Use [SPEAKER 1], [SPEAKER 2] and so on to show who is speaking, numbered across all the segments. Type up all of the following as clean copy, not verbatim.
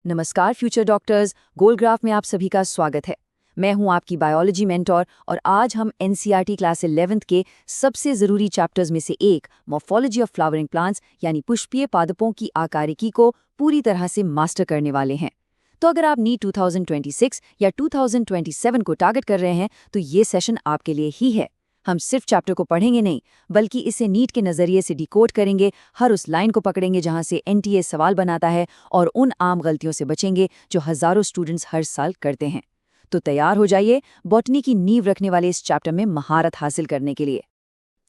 [SPEAKER 1] नमस्कार future doctors, गोलग्राफ में आप सभी का स्वागत है। मैं हूं आपकी बायोलॉजी मेंटोर और आज हम एनसीईआरटी क्लास 11th के सबसे ज़रूरी चैप्टर्स में से एक मॉर्फोलॉजी ऑफ फ्लावरिंग प्लांट्स यानी पुष्पीय पादपों की आकारिकी को पूरी तरह से मास्टर करने वाले हैं। तो अगर आप नीट 2026 या 2027 को टारगेट कर रहे हैं तो ये सेशन आपके लिए ही है। हम सिर्फ चैप्टर को पढ़ेंगे नहीं, बल्कि इसे नीट के नज़रिए से डिकोड करेंगे, हर उस लाइन को पकड़ेंगे जहां से एनटीए सवाल बनाता है और उन आम गलतियों से बचेंगे जो हज़ारों स्टूडेंट्स हर साल करते हैं। तो तैयार हो जाइए बॉटनी की नींव रखने वाले इस चैप्टर में महारत हासिल करने के लिए।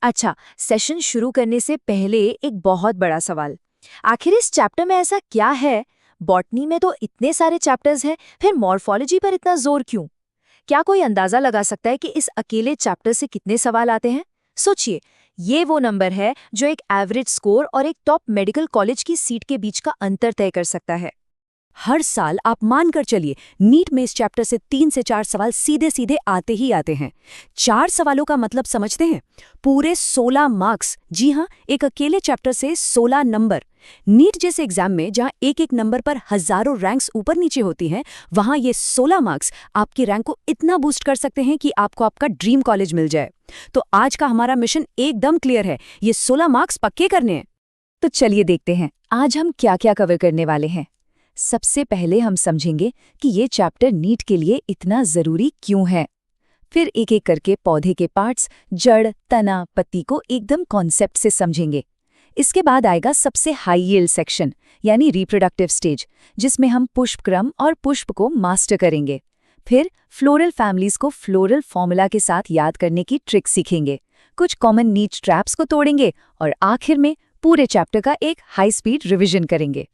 [SPEAKER 2] अच्छा, सेशन शुरू करने से पहले एक बहुत बड़ा सवाल। आखिर इस चैप्टर में ऐसा क्या है? बॉटनी में तो इतने सारे चैप्टर्स हैं, फिर मॉर्फोलॉजी पर इतना जोर क्यों? क्या कोई अंदाजा लगा सकता है कि इस अकेले चैप्टर से कितने सवाल आते हैं? सोचिए, ये वो नंबर है जो एक एवरेज स्कोर और एक टॉप मेडिकल कॉलेज की सीट के बीच का अंतर तय कर सकता है।
[SPEAKER 1] हर साल आप मानकर चलिए नीट में इस चैप्टर से 3 से 4 सवाल सीधे सीधे आते ही आते हैं। 4 सवालों का मतलब समझते हैं? पूरे 16 मार्क्स। जी हाँ, एक अकेले चैप्टर से 16 नंबर। नीट जैसे एग्जाम में जहां एक एक नंबर पर हजारों रैंक्स ऊपर नीचे होती हैं, वहां ये 16 मार्क्स आपकी रैंक को इतना बूस्ट कर सकते हैं कि आपको आपका ड्रीम कॉलेज मिल जाए। तो आज का हमारा मिशन एकदम क्लियर है, ये 16 मार्क्स पक्के करने हैं। तो चलिए देखते हैं आज हम क्या क्या कवर करने वाले हैं। सबसे पहले हम समझेंगे कि ये चैप्टर नीट के लिए इतना जरूरी क्यों है। फिर एक एक करके पौधे के पार्ट्स, जड़, तना, पत्ती को एकदम कॉन्सेप्ट से समझेंगे। इसके बाद आएगा सबसे हाई यील्ड सेक्शन यानी रिप्रोडक्टिव स्टेज, जिसमें हम पुष्प क्रम और पुष्प को मास्टर करेंगे। फिर फ्लोरल फैमिलीज को फ्लोरल फॉर्मूला के साथ याद करने की ट्रिक सीखेंगे, कुछ कॉमन नीच ट्रैप्स को तोड़ेंगे और आखिर में पूरे चैप्टर का एक हाई स्पीड रिवीजन करेंगे।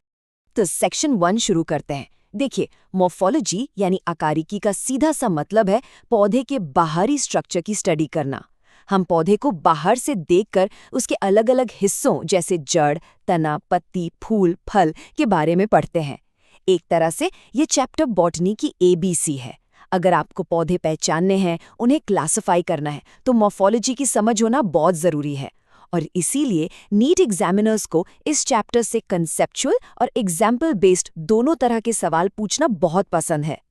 [SPEAKER 2] तो सेक्शन 1 शुरू करते हैं। देखिए, मॉर्फोलॉजी यानी आकारिकी का सीधा सा मतलब है पौधे के बाहरी स्ट्रक्चर की स्टडी करना। हम पौधे को बाहर से देखकर उसके अलग अलग हिस्सों जैसे जड़, तना, पत्ती, फूल, फल के बारे में पढ़ते हैं। एक तरह से ये चैप्टर बॉटनी की ABC है। अगर आपको पौधे पहचानने हैं, उन्हें क्लासिफाई करना है, तो मॉर्फोलॉजी की समझ होना बहुत ज़रूरी है। और इसीलिए नीट एग्जामिनर्स को इस चैप्टर से कंसेप्चुअल और एग्जाम्पल बेस्ड दोनों तरह के सवाल पूछना बहुत पसंद है।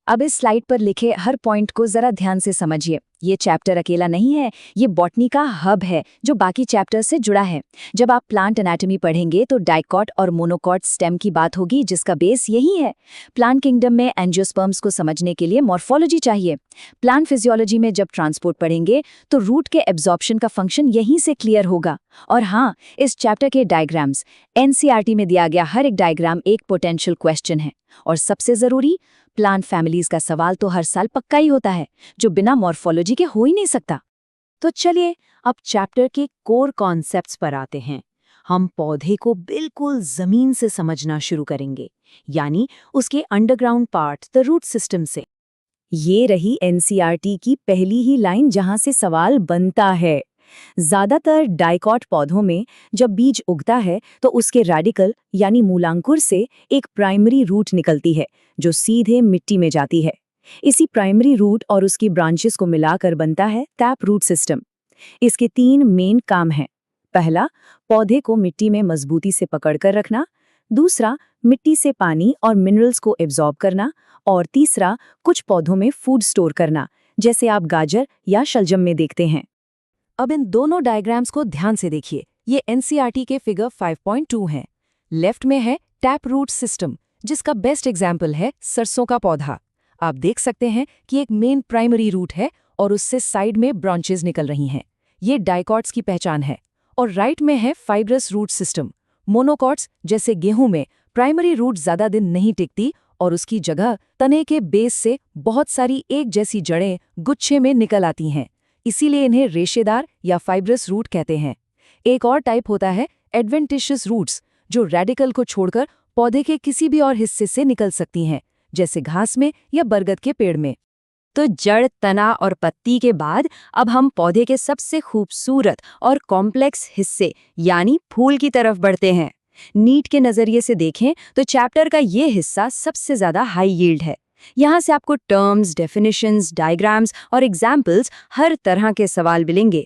[SPEAKER 1] अब इस स्लाइड पर लिखे हर पॉइंट को जरा ध्यान से समझिए। ये चैप्टर अकेला नहीं है, ये बॉटनी का हब है जो बाकी चैप्टर से जुड़ा है। जब आप प्लांट एनाटॉमी पढ़ेंगे तो डाइकॉट और मोनोकॉट स्टेम की बात होगी, जिसका बेस यही है। प्लांट किंगडम में एंजियोस्पर्म्स को समझने के लिए मॉर्फोलॉजी चाहिए। प्लांट फिजियोलॉजी में जब ट्रांसपोर्ट पढ़ेंगे तो रूट के एब्जॉर्प्शन का फंक्शन यहीं से क्लियर होगा। और हाँ, इस चैप्टर के डायग्राम्स, एनसीईआरटी में दिया गया हर एक डायग्राम एक पोटेंशियल क्वेश्चन है। और सबसे जरूरी, प्लांट फैमिलीज का सवाल तो हर साल पक्का ही होता है, जो बिना मॉर्फोलॉजी के हो ही नहीं सकता। तो चलिए अब चैप्टर के कोर कॉन्सेप्ट्स पर आते हैं। हम पौधे को बिल्कुल जमीन से समझना शुरू करेंगे, यानी उसके underground part, the root system से। ये रही एनसीईआरटी की पहली ही लाइन जहां से सवाल बनता है। ज्यादातर डाइकॉट पौधों में जब बीज उगता है तो उसके रेडिकल यानी मूलांकुर से एक प्राइमरी रूट निकलती है जो सीधे मिट्टी में जाती है। इसी प्राइमरी रूट और उसकी ब्रांचेस को मिलाकर बनता है टैप रूट सिस्टम। इसके 3 मेन काम हैं। पहला, पौधे को मिट्टी में मजबूती से पकड़कर रखना। दूसरा, मिट्टी से पानी और मिनरल्स को एब्जॉर्ब करना। और तीसरा, कुछ पौधों में फूड स्टोर करना, जैसे आप गाजर या शलजम में देखते हैं। अब इन दोनों डायग्राम्स को ध्यान से देखिए। ये एनसीईआरटी के फिगर 5.2 हैं। लेफ्ट में है टैप रूट सिस्टम, जिसका बेस्ट एग्जाम्पल है सरसों का पौधा। आप देख सकते हैं कि एक मेन प्राइमरी रूट है और उससे साइड में ब्रांचेस निकल रही हैं। ये डाइकॉट्स की पहचान है। और राइट में है फाइब्रस रूट सिस्टम। मोनोकॉट्स जैसे गेहूं में प्राइमरी रूट ज्यादा दिन नहीं टिकती और उसकी जगह तने के बेस से बहुत सारी एक जैसी जड़ें गुच्छे में निकल आती हैं। इसीलिए इन्हें रेशेदार या फाइब्रस रूट कहते हैं। एक और टाइप होता है एडवेंटिशियस रूट्स, जो रेडिकल को छोड़कर पौधे के किसी भी और हिस्से से निकल सकती हैं, जैसे घास में या बरगद के पेड़ में। तो जड़, तना और पत्ती के बाद अब हम पौधे के सबसे खूबसूरत और कॉम्प्लेक्स हिस्से यानी फूल की तरफ बढ़ते हैं। नीट के नजरिए से देखें तो चैप्टर का ये हिस्सा सबसे ज्यादा हाई यील्ड है। यहाँ से आपको टर्म्स, डेफिनेशंस, डायग्राम्स और एग्जाम्पल्स हर तरह के सवाल मिलेंगे।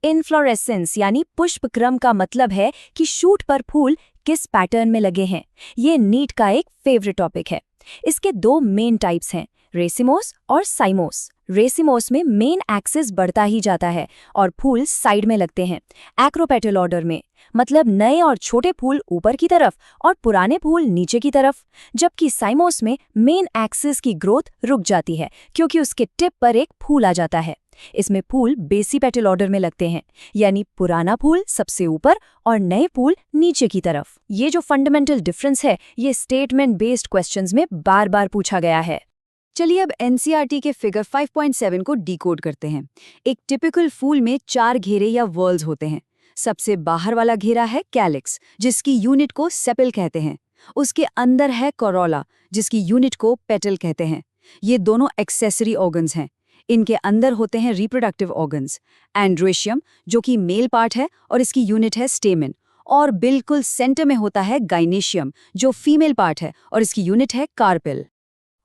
[SPEAKER 1] इनफ्लोरेसेंस यानी पुष्प क्रम का मतलब है कि शूट पर फूल किस पैटर्न में लगे हैं। ये नीट का एक फेवरेट टॉपिक है। इसके दो मेन टाइप्स हैं, रेसिमोस और साइमोस। रेसिमोस में मेन एक्सिस बढ़ता ही जाता है और फूल साइड में लगते हैं, एक्रोपेटल ऑर्डर में, मतलब नए और छोटे फूल ऊपर की तरफ और पुराने फूल नीचे की तरफ। जबकि साइमोस में मेन एक्सिस की ग्रोथ रुक जाती है क्योंकि उसके टिप पर एक फूल आ जाता है। इसमें फूल बेसिपेटल ऑर्डर में लगते हैं, यानी पुराना फूल सबसे ऊपर और नए फूल नीचे की तरफ। ये जो फंडामेंटल डिफरेंस है, ये स्टेटमेंट बेस्ड क्वेश्चंस में बार बार पूछा गया है। चलिए अब एनसीईआरटी के फिगर 5.7 को डिकोड करते हैं। एक टिपिकल फूल में 4 घेरे या वर्ल्स होते हैं। सबसे बाहर वाला घेरा है कैलिक्स, जिसकी यूनिट को सेपल कहते हैं। उसके अंदर है कोरोला, जिसकी यूनिट को पेटल कहते हैं। ये दोनों एक्सेसरी ऑर्गन्स हैं। इनके अंदर होते हैं रिप्रोडक्टिव ऑर्गन्स, एंड्रोशियम जो कि मेल पार्ट है और इसकी यूनिट है स्टेमेन, और बिल्कुल सेंटर में होता है गाइनेशियम जो फीमेल पार्ट है और इसकी यूनिट है कार्पेल।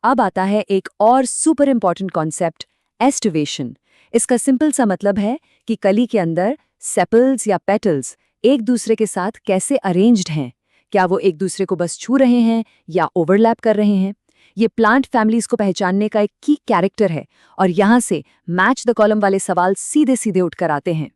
[SPEAKER 1] अब आता है एक और सुपर इंपॉर्टेंट कॉन्सेप्ट, एस्टिवेशन। इसका सिंपल सा मतलब है कि कली के अंदर सेपल्स या पेटल्स एक दूसरे के साथ कैसे अरेंज्ड हैं। क्या वो एक दूसरे को बस छू रहे हैं या ओवरलैप कर रहे हैं। ये प्लांट फैमिलीज को पहचानने का एक की कैरेक्टर है और यहाँ से मैच द कॉलम वाले सवाल सीधे सीधे उठकर आते हैं।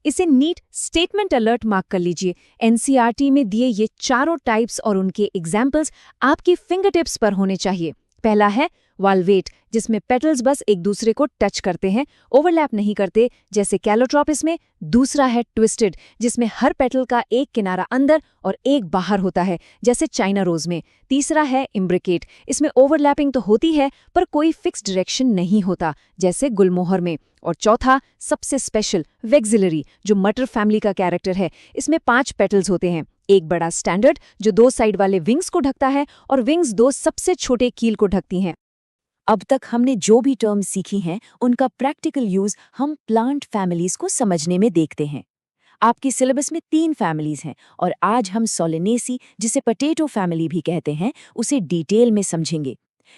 [SPEAKER 1] इसे नीट स्टेटमेंट अलर्ट मार्क कर लीजिए। एनसीईआरटी में दिए ये चारों टाइप्स और उनके एग्जाम्पल्स आपकी फिंगर टिप्स पर होने चाहिए। पहला है वाल्वेट, जिसमें पेटल्स बस एक दूसरे को टच करते हैं, ओवरलैप नहीं करते, जैसे कैलोट्रोपिस में। दूसरा है ट्विस्टेड, जिसमें हर पेटल का एक किनारा अंदर और एक बाहर होता है, जैसे चाइना रोज में। तीसरा है इम्ब्रिकेट, इसमें ओवरलैपिंग तो होती है पर कोई फिक्स डायरेक्शन नहीं होता, जैसे गुलमोहर में। और चौथा सबसे स्पेशल वेक्सिलरी, जो मटर फैमिली का कैरेक्टर है। इसमें 5 पेटल्स होते हैं, एक बड़ा स्टैंडर्ड जो 2 साइड वाले विंग्स को ढकता है और विंग्स 2 सबसे छोटे कील को ढकती हैं। अब तक हमने जो भी टर्म सीखी हैं उनका प्रैक्टिकल यूज हम प्लांट फैमिलीज को समझने में देखते हैं। आपकी सिलेबस में 3 फैमिलीज हैं और आज हम सोलेनेसी, जिसे पोटैटो फैमिली भी कहते हैं, उसे डिटेल में समझेंगे।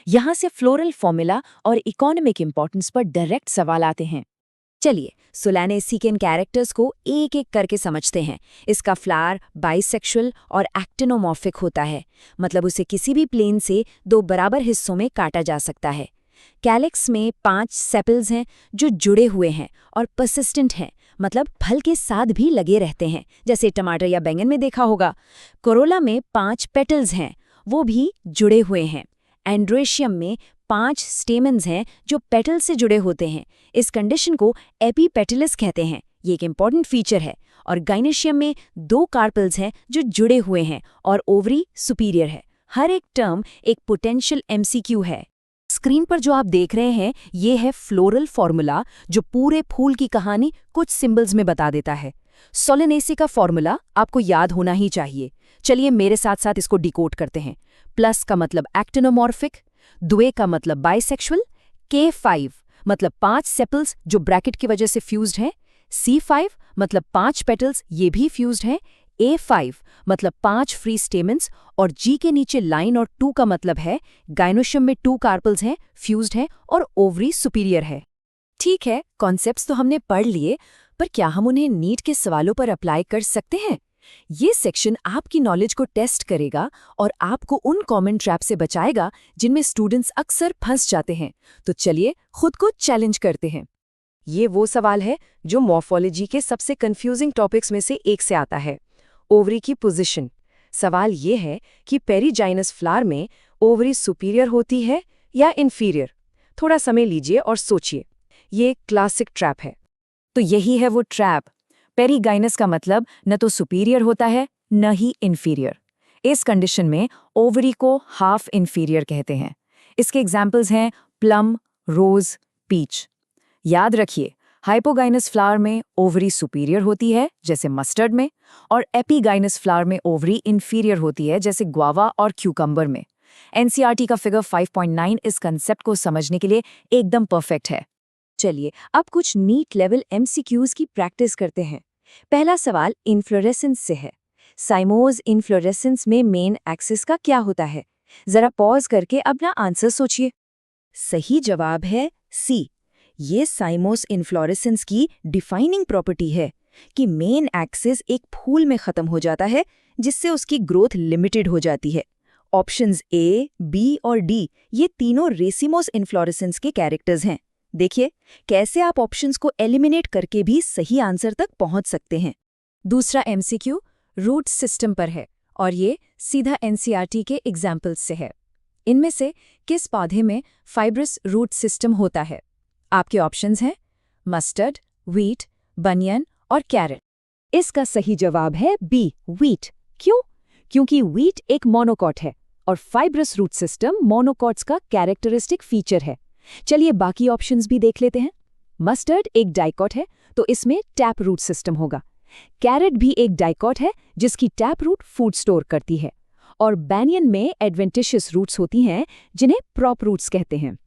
[SPEAKER 1] यहाँ से फ्लोरल फॉर्मूला और इकोनॉमिक इंपॉर्टेंस पर डायरेक्ट सवाल आते हैं। चलिए सोलेनेसी के इन कैरेक्टर्स को एक एक करके समझते हैं। इसका फ्लावर बाइसेक्सुअल और एक्टिनोमॉर्फिक होता है, मतलब उसे किसी भी प्लेन से 2 बराबर हिस्सों में काटा जा सकता है। कैलिक्स में 5 सेपल्स हैं जो जुड़े हुए हैं और पर्सिस्टेंट हैं, मतलब फल के साथ भी लगे रहते हैं, जैसे टमाटर या बैंगन में देखा होगा। कोरोला में 5 पेटल्स हैं, वो भी जुड़े हुए हैं। एंड्रोशियम में 5 स्टेमन्स हैं जो पेटल से जुड़े होते हैं। इस कंडीशन को एपीपेटलिस कहते हैं, ये एक इंपॉर्टेंट फीचर है। और गाइनेशियम में 2 कार्पल्स हैं जो जुड़े हुए हैं और ओवरी सुपीरियर है। हर एक टर्म एक पोटेंशियल एमसीक्यू है। स्क्रीन पर जो आप देख रहे हैं ये है फ्लोरल फॉर्मूला, जो पूरे फूल की कहानी कुछ सिंबल्स में बता देता है। सोलेनेसी का फॉर्मूला आपको याद होना ही चाहिए। चलिए मेरे साथ साथ इसको डिकोड करते हैं। प्लस का मतलब एक्टिनोमॉर्फिक, द्वे का मतलब बाइसेक्सुअल, K5 मतलब 5 सेपल्स जो ब्रैकेट की वजह से फ्यूज्ड हैं, C5 मतलब 5 पेटल्स ये भी फ्यूज्ड हैं, A5 मतलब 5 फ्री स्टेमन्स, और G के नीचे लाइन और 2 का मतलब है गाइनोशियम में 2 कार्पल्स हैं, फ्यूज्ड हैं और ओवरी सुपीरियर है। ठीक है, कॉन्सेप्ट्स तो हमने पढ़ लिए, पर क्या हम उन्हें नीट के सवालों पर अप्लाई कर सकते हैं? ये सेक्शन आपकी नॉलेज को टेस्ट करेगा और आपको उन कॉमन ट्रैप से बचाएगा जिनमें स्टूडेंट्स अक्सर फंस जाते हैं। तो चलिए खुद को चैलेंज करते हैं। ये वो सवाल है जो मॉर्फोलॉजी के सबसे कंफ्यूजिंग टॉपिक्स में से एक से आता है, ओवरी की पोजीशन। सवाल ये है कि पेरिजाइनस फ्लावर में ओवरी सुपीरियर होती है या इन्फीरियर। थोड़ा समय लीजिए और सोचिए। ये क्लासिक ट्रैप है। तो यही है वो ट्रैप। पेरिगाइनस का मतलब न तो सुपीरियर होता है न ही इन्फीरियर। इस कंडीशन में ओवरी को हाफ इन्फीरियर कहते हैं। इसके एग्जाम्पल्स हैं प्लम, रोज, पीच। याद रखिए, हाइपोगाइनस फ्लावर में ओवरी सुपीरियर होती है जैसे मस्टर्ड में, और एपीगाइनस फ्लावर में ओवरी इन्फीरियर होती है जैसे ग्वावा और क्यूकम्बर में। एनसीईआरटी का फिगर 5.9 इस कंसेप्ट को समझने के लिए एकदम परफेक्ट है। चलिए अब कुछ नीट लेवल एमसीक्यूज की प्रैक्टिस करते हैं। पहला सवाल इन्फ्लोरेसेंस से है। साइमोज इन्फ्लोरेसेंस में मेन एक्सिस का क्या होता है? जरा पॉज करके अपना आंसर सोचिए। सही जवाब है सी। ये साइमोस इन्फ्लोरेसेंस की डिफाइनिंग प्रॉपर्टी है। कि मेन एक्सिस एक फूल में खत्म हो जाता है, जिससे उसकी ग्रोथ लिमिटेड हो जाती है। ऑप्शंस ए, बी और डी ये तीनों रेसिमोस इन्फ्लोरेसेंस के कैरेक्टर्स हैं। देखिए कैसे आप ऑप्शंस को एलिमिनेट करके भी सही आंसर तक पहुंच सकते हैं।
[SPEAKER 3] दूसरा एमसीक्यू रूट सिस्टम पर है और ये सीधा एनसीईआरटी के एग्जाम्पल्स से है। इनमें से किस पौधे में फाइब्रस रूट सिस्टम होता है? आपके ऑप्शंस हैं मस्टर्ड, व्हीट, बनियन और कैरेट।
[SPEAKER 1] इसका सही जवाब है बी, व्हीट। क्यों? क्योंकि व्हीट एक मोनोकॉट है और फाइब्रस रूट सिस्टम मोनोकॉट्स का कैरेक्टरिस्टिक फीचर है। चलिए बाकी ऑप्शंस भी देख लेते हैं। मस्टर्ड एक डाइकॉट है तो इसमें टैप रूट सिस्टम होगा। कैरेट भी एक डाइकॉट है जिसकी टैप रूट फूड स्टोर करती है। और बैनियन में एडवेंटिशियस रूट्स होती हैं जिन्हें प्रॉप रूट्स कहते हैं।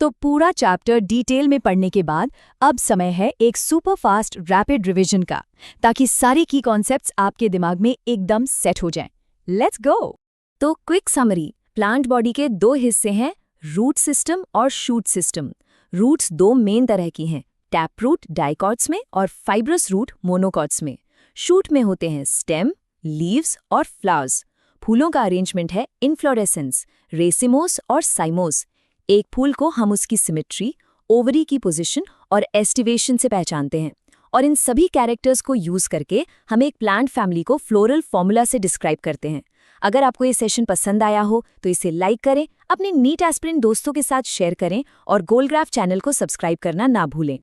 [SPEAKER 3] तो पूरा चैप्टर डिटेल में पढ़ने के बाद अब समय है एक सुपर फास्ट रैपिड रिवीजन का, ताकि सारे की कॉन्सेप्ट्स आपके दिमाग में एकदम सेट हो जाएं। Let's go. तो क्विक समरी, प्लांट बॉडी के दो हिस्से हैं, रूट सिस्टम और शूट सिस्टम। रूट्स दो मेन तरह की हैं, टैप रूट डाइकॉट्स में और फाइब्रस रूट मोनोकॉट्स में। शूट में होते हैं स्टेम, लीव्स और फ्लावर्स। फूलों का अरेंजमेंट है इन्फ्लोरेसेंस, रेसिमोस और साइमोस। एक फूल को हम उसकी सिमेट्री, ओवरी की पोजीशन और एस्टिवेशन से पहचानते हैं। और इन सभी कैरेक्टर्स को यूज करके हम एक प्लांट फैमिली को फ्लोरल फॉर्मूला से डिस्क्राइब करते हैं। अगर आपको ये सेशन पसंद आया हो तो इसे लाइक करें, अपने नीट एस्पिरेंट दोस्तों के साथ शेयर करें और गोलग्राफ चैनल को सब्सक्राइब करना ना भूलें।